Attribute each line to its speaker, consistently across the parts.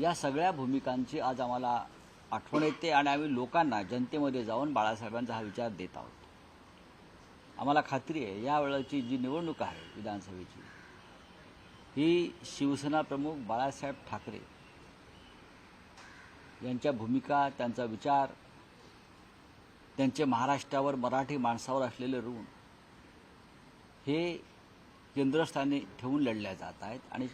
Speaker 1: या सगळ्या भूमिकांची आज आम्हाला आठवण येते आणि आम्ही लोकांना जनतेमध्ये जाऊन बाळासाहेबांचा हा विचार देत आहोत. आम्हाला खात्री आहे यावेळेची जी निवडणूक आहे विधानसभेची ही शिवसेना प्रमुख बाळासाहेब ठाकरे यांच्या भूमिका, त्यांचा विचार, त्यांचे महाराष्ट्रावर, मराठी माणसावर असलेले ऋण हे केंद्रस्थानी ठेवून लढल्या जात आहेत. आणि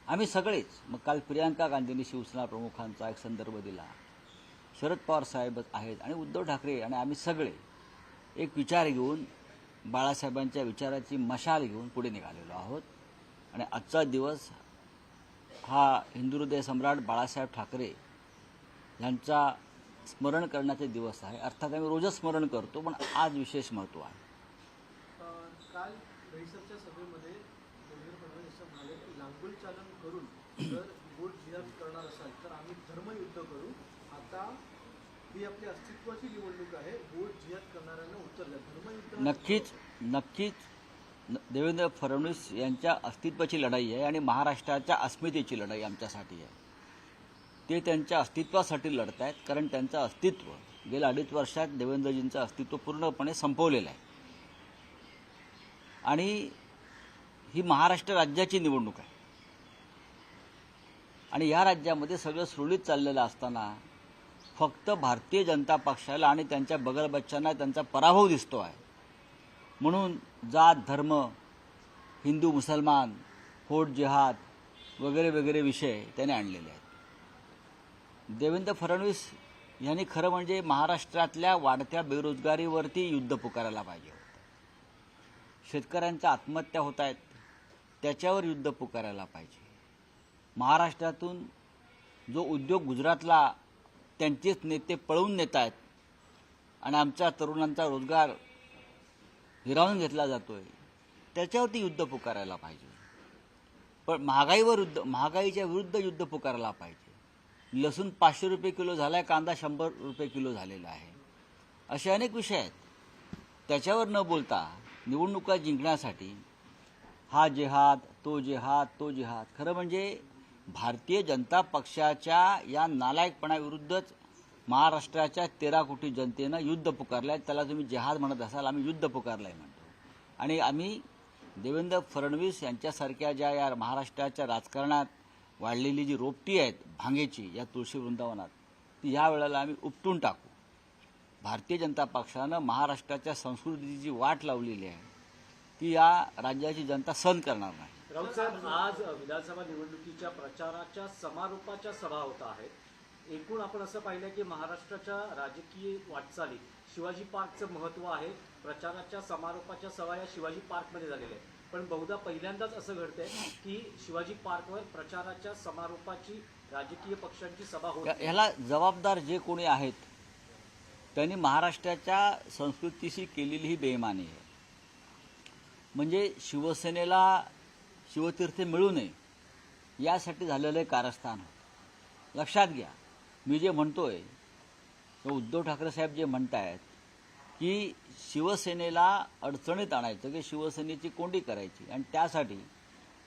Speaker 1: आम्ही सगळेच, मग काल प्रियंका गांधींनी शिवसेना प्रमुखांचा एक संदर्भ दिला, शरद पवार साहेब आहेत आणि उद्धव ठाकरे आणि आम्ही सगळे एक विचार घेऊन बाळासाहेबांच्या विचाराची मशाल घेऊन पुढे निघालेलो आहोत. आणि आजचा दिवस हा हिंदुहृदय सम्राट बाळासाहेब ठाकरे यांचा स्मरण करण्याचा दिवस आहे. अर्थात आम्ही रोजच स्मरण करतो, पण आज विशेष महत्त्व आहे.
Speaker 2: काल रईसरच्या सभेमध्ये देवेंद्र फडणवीस म्हणाले की लांगुल चालन करून जर वोट जिहाद करणार असाल तर आम्ही धर्मयुद्ध करू. आता ही आपली अस्तित्वाची निवडणूक आहे, वोट जिहाद करणाऱ्यांना उत्तर द्या. धर्मयुद्ध
Speaker 1: नक्कीच देवेंद्र फडणवीस यांच्या अस्तित्वाची लढाई आहे आणि महाराष्ट्राच्या अस्मितेची लढाई आमच्यासाठी आहे. ते त्यांच्या अस्तित्वासाठी लढत आहेत, कारण त्यांचं अस्तित्व गेल्या 2.5 वर्षात देवेंद्रजींचं अस्तित्व पूर्णपणे संपवलेलं आहे. आणि ही महाराष्ट्र राज्याची निवडणूक आहे आणि या राज्यामध्ये सगळं सुरळीत चाललेलं असताना फक्त भारतीय जनता पक्षाला आणि त्यांच्या बगलबच्च्यांना त्यांचा पराभव दिसतो आहे. म्हणून जात, धर्म, हिंदू मुसलमान, वोट जिहाद वगैरे वगैरे विषय त्याने आणलेले आहेत. देवेंद्र फडणवीस यांनी खरं म्हणजे महाराष्ट्रातल्या वाढत्या बेरोजगारीवरती युद्ध पुकारायला पाहिजे होतं. शेतकऱ्यांच्या आत्महत्या होत आहेत त्याच्यावर युद्ध पुकारायला पाहिजे. महाराष्ट्रातून जो उद्योग गुजरातला त्यांचेच नेते पळवून नेत आहेत आणि आमच्या तरुणांचा रोजगार हिरावून घेतला जातोय त्याच्यावरती युद्ध पुकारायला पाहिजे. पण महागाईच्या विरुद्ध युद्ध पुकारायला पाहिजे. लसूण 500 रुपये किलो झाला आहे, कांदा 100 रुपये किलो झालेला आहे. असे अनेक विषय आहेत. त्याच्यावर न बोलता निवडणुका जिंकण्यासाठी हा जिहाद, तो जिहाद, तो जिहाद, खरं म्हणजे भारतीय जनता पक्षाच्या या नालायकपणाविरुद्धच महाराष्ट्राच्या 13 कोटी जनतेनं युद्ध पुकारलं आहे. त्याला तुम्ही जिहाद म्हणत असाल, आम्ही युद्ध पुकारलं आहे म्हणतो. आणि आम्ही देवेंद्र फडणवीस यांच्यासारख्या ज्या या महाराष्ट्राच्या राजकारणात वाढलेली जी रोपटी आहेत भांगेची या तुळशी वृंदावनात, ती या वेळेला आम्ही उपटून टाकू. भारतीय जनता पक्षानं महाराष्ट्राच्या संस्कृतीची जी वाट लावलेली आहे ती या राज्याची जनता सहन करणार नाही.
Speaker 3: राऊत साहेब, आज विधानसभा निवडणुकीच्या प्रचाराच्या समारोपाच्या सभा होत आहेत. एकूण आपण असं पाहिलं की महाराष्ट्राच्या राजकीय वाटचालीत शिवाजी पार्कचं महत्त्व आहे. प्रचाराच्या समारोपाच्या सभा या शिवाजी पार्कमध्ये झालेल्या आहेत. पण बहुधा पहिल्यांदाच असं घडतंय की शिवाजी पार्कवर प्रचाराच्या समारोपाची राजकीय पक्षांची सभा होत.
Speaker 1: ह्याला जबाबदार जे कोणी आहेत त्यांनी महाराष्ट्राच्या संस्कृतीशी केलेली ही बेईमानी आहे. म्हणजे शिवसेनेला शिवतीर्थ मिळू नये यासाठी झालेलं कारस्थान होतं. लक्षात घ्या, मी जे म्हणतोय उद्धव ठाकरे साहेब जे म्हणतायत की शिवसेनेला अडचणीत आणायचं, की शिवसेनेची कोंडी करायची आणि त्यासाठी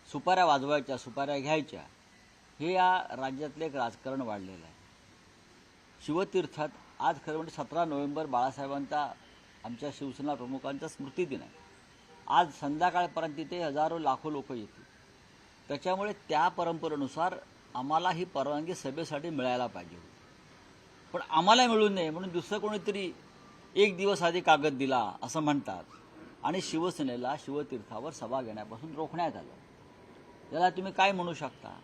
Speaker 1: सुपाऱ्या वाजवायच्या, सुपाऱ्या घ्यायच्या, हे या राज्यातलं एक राजकारण वाढलेलं आहे. शिवतीर्थात आज खरं म्हणजे 17 नोव्हेंबर बाळासाहेबांचा, आमच्या शिवसेना प्रमुखांचा स्मृतिदिन आहे. आज संध्याकाळपर्यंत तिथे हजारो लाखो लोक येतील. त्याच्यामुळे त्या परंपरेनुसार आम्हाला ही परवानगी सभेसाठी मिळायला पाहिजे होती. पण आम्हाला मिळू नये म्हणून दुसरं कोणीतरी एक दिवस आधी कागद दिला असं म्हणतात आणि शिवसेनेला शिवतीर्थावर सभा घेण्यापासून रोखण्यात आलं. याला तुम्ही काय म्हणू शकता?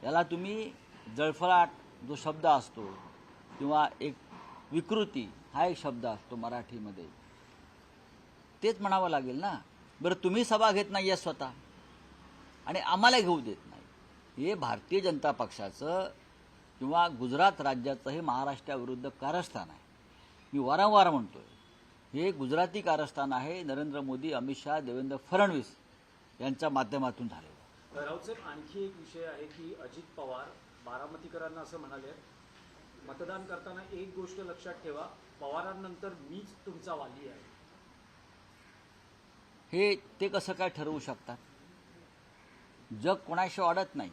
Speaker 1: याला तुम्ही जळफळाट जो शब्द असतो किंवा एक विकृती हा एक शब्द असतो मराठीमध्ये, तेच म्हणावं लागेल ना. बरं, तुम्ही सभा घेत नाही आहे स्वतः आणि आम्हाला घेऊ देत नाही. हे भारतीय जनता पक्षाचं किंवा गुजरात राज्याचं हे महाराष्ट्राविरुद्ध कारस्थान आहे. मी वारंवार म्हणतोय, हे गुजराती कारस्थान आहे. नरेंद्र मोदी, अमित शहा, देवेंद्र फडणवीस यांच्या माध्यमातून झालेलं.
Speaker 3: राऊत साहेब, आणखी एक विषय आहे की अजित पवार बारामतीकरांना असं म्हणाले, मतदान करताना एक गोष्ट लक्षात ठेवा, पवारांनंतर मीच तुमचा वाली आहे.
Speaker 1: हे ते कसं काय ठरवू शकतात? जग कोणाशी अडत नाही.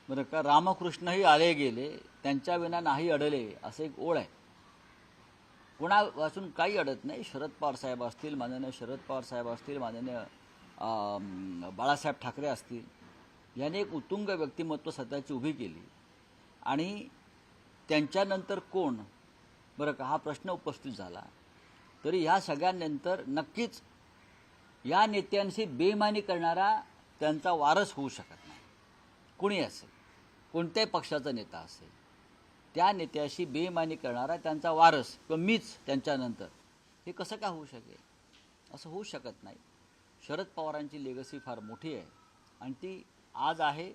Speaker 1: बरं का, रामकृष्णही आले गेले त्यांच्या विना नाही अडले, असं एक ओळ आहे. कोणापासून काही अडत नाही. शरद पवार साहेब असतील, माननीय शरद पवार साहेब असतील, माननीय बाळासाहेब ठाकरे असतील, याने एक उत्तुंग व्यक्तिमत्व स्वतःची उभी केली. आणि त्यांच्यानंतर कोण, बरं का, हा प्रश्न उपस्थित झाला. तरी ह्या सगळ्यांनंतर नक्कीच या नेत्यांशी बेईमानी करणारा त्यांचा वारस होऊ शकत नाही. कुणी असेल, कोणत्याही पक्षाचा नेता असेल, त्या नेत्याशी बेईमानी करणारा त्यांचा वारस किंवा मीच त्यांच्यानंतर, हे कसं काय होऊ शकेल? असं होऊ शकत नाही. शरद पवारांची लेगसी फार मोठी आहे आणि ती आज आहे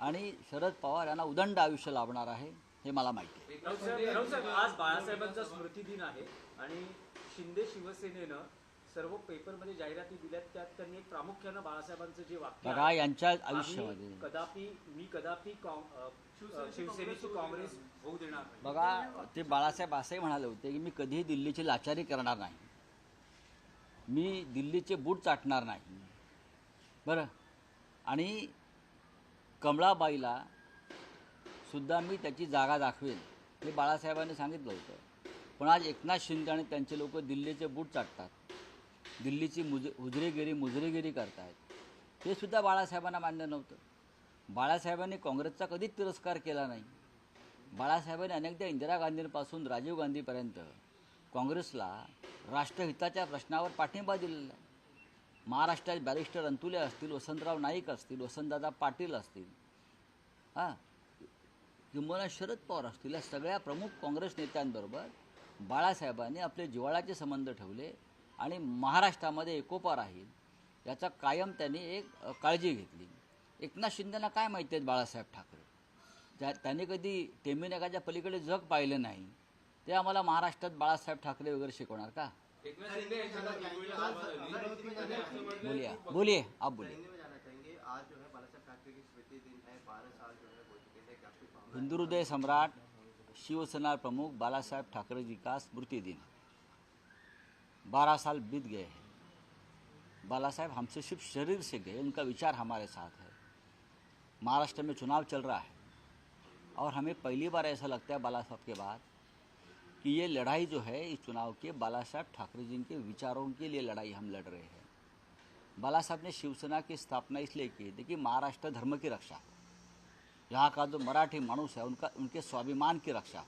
Speaker 1: आणि शरद पवार यांना उदंड आयुष्य लाभणार आहे, हे मला माहिती आहे.
Speaker 3: राऊत साहेब, आज बाळासाहेबांचा स्मृतिदिन आहे आणि शिंदे शिवसेनेनं सर्व पेपरमध्ये जाहिराती दिल्यात. त्यात त्यांनी एक प्रामुख्यानं बाळासाहेबांचं जे वाक्य
Speaker 1: बघा,
Speaker 3: आहे,
Speaker 1: यांच्या आयुष्यामध्ये
Speaker 3: मी कदापि शिवसेनेची काँग्रेस होऊ देणार नाही.
Speaker 1: बघा, ते बाळासाहेब असंही म्हणाले होते की मी कधीही दिल्लीची लाचारी करणार नाही, मी दिल्लीचे बूट चाटणार नाही. बरं, आणि कमळाबाईला सुद्धा मी त्याची जागा दाखवेन, हे बाळासाहेबांनी सांगितलं होतं. पण आज एकनाथ शिंदे आणि त्यांचे लोक दिल्लीचे बूट चाटतात, दिल्लीची मुजरेगिरी करतायत. ते सुद्धा बाळासाहेबांना मान्य नव्हतं. बाळासाहेबांनी काँग्रेसचा कधीच तिरस्कार केला नाही. बाळासाहेबांनी अनेकदा इंदिरा गांधींपासून राजीव गांधीपर्यंत काँग्रेसला राष्ट्रहिताच्या प्रश्नावर पाठिंबा दिलेला आहे. महाराष्ट्रात बॅरिस्टर अंतुले असतील, वसंतराव नाईक असतील, वसंतदादा पाटील असतील, किंवा शरद पवार असतील, या सगळ्या प्रमुख काँग्रेस नेत्यांबरोबर बाळासाहेबांनी आपले जिव्हाळ्याचे संबंध ठेवले आणि महाराष्ट्रामध्ये एकोपा राहील याचा कायम त्यांनी एक काळजी घेतली. एकनाथ शिंदेना काय माहिती आहेत बाळासाहेब ठाकरे? त्यांनी कधी टेंबिनाकाच्या पलीकडे जग पाहिलं नाही, ते आम्हाला महाराष्ट्रात बाळासाहेब ठाकरे वगैरे शिकवणार का? बोलिए आप बोलिए. हिंदू हृदय सम्राट शिवसेना प्रमुख बालासाहेब ठाकरे जी का स्मृति दिन, 12 साल बीत गए हैं. बाला साहेब हमसे सिर्फ शरीर से गए, उनका विचार हमारे साथ है. महाराष्ट्र में चुनाव चल रहा है और हमें पहली बार ऐसा लगता है बाला साहब के बाद कि ये लड़ाई जो है इस चुनाव के बाला साहब ठाकरे जी के विचारों के लिए लड़ाई हम लड़ रहे हैं. बाला साहब ने शिवसेना की स्थापना इसलिए की थी कि महाराष्ट्र धर्म की रक्षा हो, यहाँ का जो मराठी मानुस है उनके स्वाभिमान की रक्षा हो,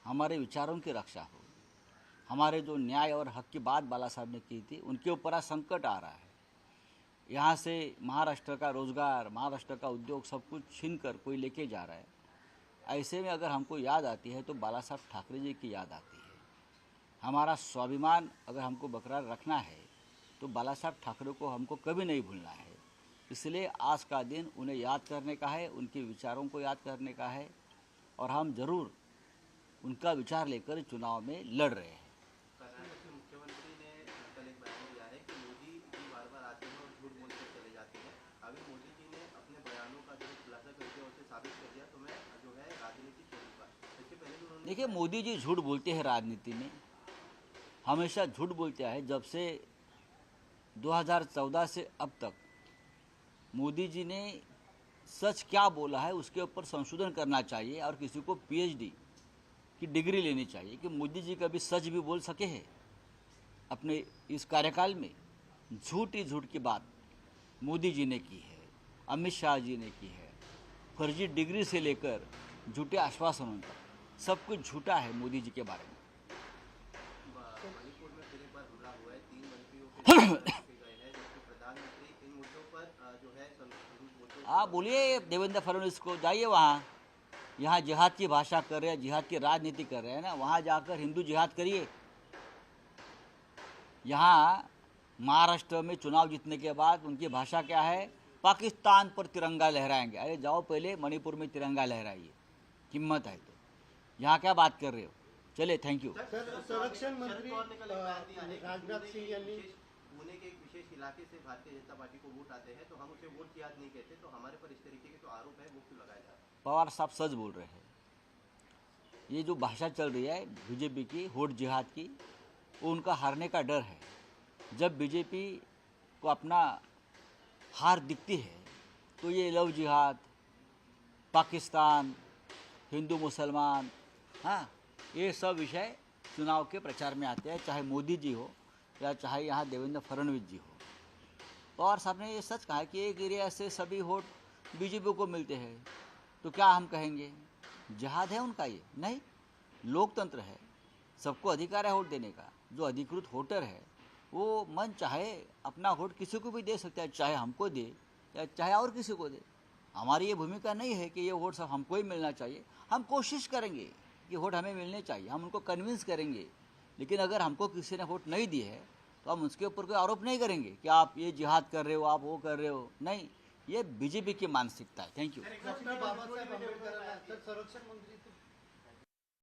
Speaker 1: हमारे विचारों की रक्षा हो. हमारे जो न्याय और हक की बात बाला साहब ने की थी, उनके ऊपर आज संकट आ रहा है. यहाँ से महाराष्ट्र का रोज़गार, महाराष्ट्र का उद्योग सब कुछ छीन कर कोई लेके जा रहा है. ऐसे में अगर हमको याद आती है तो बाला साहब ठाकरे जी की याद आती है. हमारा स्वाभिमान अगर हमको बरकरार रखना है तो बाला साहब ठाकरे को हमको कभी नहीं भूलना है. इसलिए आज का दिन उन्हें याद करने का है, उनके विचारों को याद करने का है और हम ज़रूर उनका विचार लेकर चुनाव में लड़ रहे हैं.
Speaker 4: कर्नाटक के मुख्यमंत्री ने कल एक बयान दिया है कि मोदी जी बार बार आते हैं और झूठ बोलकर चले जाते हैं. अगर मोदी जी ने अपने बयानों का जो खुलासा कर दिया, उसे साबित कर दिया, तो मैं जो है राजनीति छोड़ूंगा. इससे पहले भी उन्होंने
Speaker 1: देखिए, मोदी जी झूठ बोलते हैं, राजनीति में हमेशा झूठ बोलते हैं. जब से 2014 से अब तक मोदी जी ने सच क्या बोला है उसके ऊपर संशोधन करना चाहिए और किसी को PhD की डिग्री लेनी चाहिए कि मोदी जी कभी सच भी बोल सके हैं अपने इस कार्यकाल में. झूठ ही झूठ की बात मोदी जी ने की है, अमित शाह जी ने की है. फर्जी डिग्री से लेकर झूठे आश्वासनों तक सब कुछ झूठा है मोदी जी के बारे में.
Speaker 4: मणिपुर में फिर एक बार हमला हुआ है, 3 मंत्रियों के गए हैं, जबकि प्रधानमंत्री इन मुद्दों पर जो है
Speaker 1: आप बोलिए देवेंद्र फडणवीस को, जाइए वहाँ, यहाँ जिहाद की भाषा कर रहे हैं, जिहाद की राजनीति कर रहे हैं ना, वहाँ जाकर हिंदू जिहाद करिए. यहाँ महाराष्ट्र में चुनाव जीतने के बाद उनकी भाषा क्या है? पाकिस्तान पर तिरंगा लहराएंगे. अरे जाओ पहले मणिपुर में तिरंगा लहराइए, हिम्मत है तो. यहाँ क्या बात कर रहे हो? चले, थैंक यू.
Speaker 2: संरक्षण मंत्री राजनाथ सिंह यांनी
Speaker 4: पुणे के एक विशेष इलाके से भारतीय जनता पार्टी को वोट आते हैं, तो हम उसे वोट जिहाद नहीं कहते, तो हमारे पर इस तरीके के जो आरोप है वो क्यों लगाए जा रहे हैं?
Speaker 1: पवार साहब सच बोल रहे हैं. ये जो भाषा चल रही है बीजेपी की वोट जिहाद की, वो उनका हारने का डर है. जब बीजेपी को अपना हार दिखती है तो ये लव जिहाद, पाकिस्तान, हिंदू मुसलमान, हाँ, ये सब विषय चुनाव के प्रचार में आते हैं, चाहे मोदी जी हो या चाहे यहाँ देवेंद्र फडणवीस जी हो। पवार साहब ने ये सच कहा है कि एक एरिया से सभी वोट बीजेपी को मिलते हैं, तो क्या हम कहेंगे जिहाद है उनका? ये नहीं, लोकतंत्र है, सबको अधिकार है वोट देने का। जो अधिकृत वोटर है वो मन चाहे अपना वोट किसी को भी दे सकता है, चाहे हमको दे या चाहे और किसी को दे। हमारी ये भूमिका नहीं है कि ये वोट सब हमको ही मिलना चाहिए। हम कोशिश करेंगे कि वोट हमें मिलने चाहिए, हम उनको कन्विंस करेंगे, लेकिन अगर हमको किसी ने वोट नहीं दिए है तो हम उसके ऊपर कोई आरोप नहीं करेंगे कि आप ये जिहाद कर रहे हो, आप वो कर रहे हो। नहीं, ये बीजेपी की मानसिकता है। Thank you.
Speaker 2: डॉक्टर बाबासाहेब आंबेडकरांना तर संरक्षण मंत्री